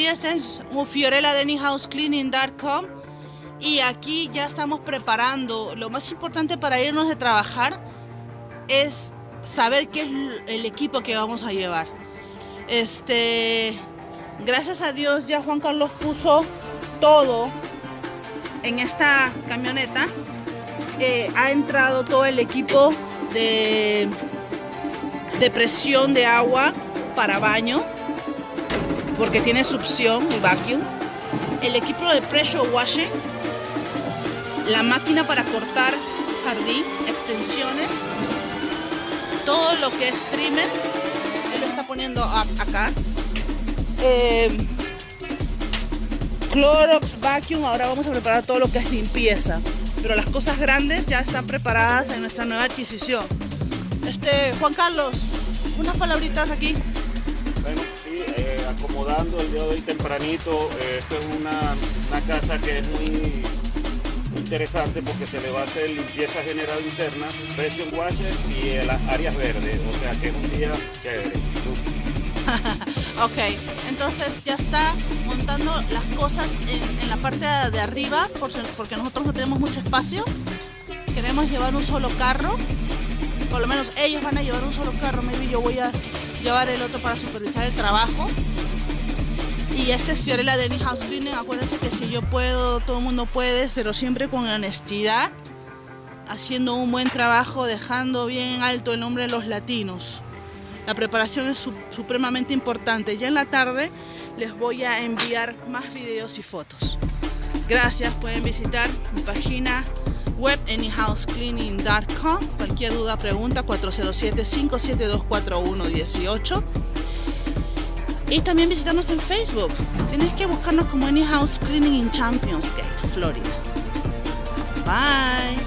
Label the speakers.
Speaker 1: este es fiorella.anyhousecleaning.com y aquí ya estamos preparando. Lo más importante para irnos de trabajar es saber qué es el equipo que vamos a llevar. Gracias a Dios ya Juan Carlos puso todo en esta camioneta. Ha entrado todo el equipo de presión de agua para baño, porque tiene succión y vacuum, el equipo de pressure washing, la máquina para cortar jardín, extensiones, todo lo que es trimmer, él lo está poniendo acá, Clorox, vacuum. Ahora vamos a preparar todo lo que es limpieza, pero las cosas grandes ya están preparadas en nuestra nueva adquisición. Juan Carlos, unas palabritas aquí.
Speaker 2: Bueno, sí, acomodando el día de hoy tempranito. Esto es una casa que es muy interesante porque se le va a hacer limpieza general interna, pressure washer y las áreas verdes, o sea que es un día chévere.
Speaker 1: Ok, entonces ya está montando las cosas en la parte de arriba, porque nosotros no tenemos mucho espacio. Queremos llevar un solo carro, por lo menos ellos van a llevar un solo carro, maybe yo voy a llevar el otro para supervisar el trabajo. Y este es Fiorella de Anyhouse Cleaning. Acuérdense que si yo puedo, todo el mundo puede, pero siempre con honestidad, haciendo un buen trabajo, dejando bien alto el nombre de los latinos. La preparación es supremamente importante. Ya en la tarde les voy a enviar más videos y fotos. Gracias, pueden visitar mi página web anyhousecleaning.com. Cualquier duda, pregunta 407-572-4118. Y también visitarnos en Facebook. Tienes que buscarnos como Anyhouse Cleaning in Champions Gate, Florida. Bye.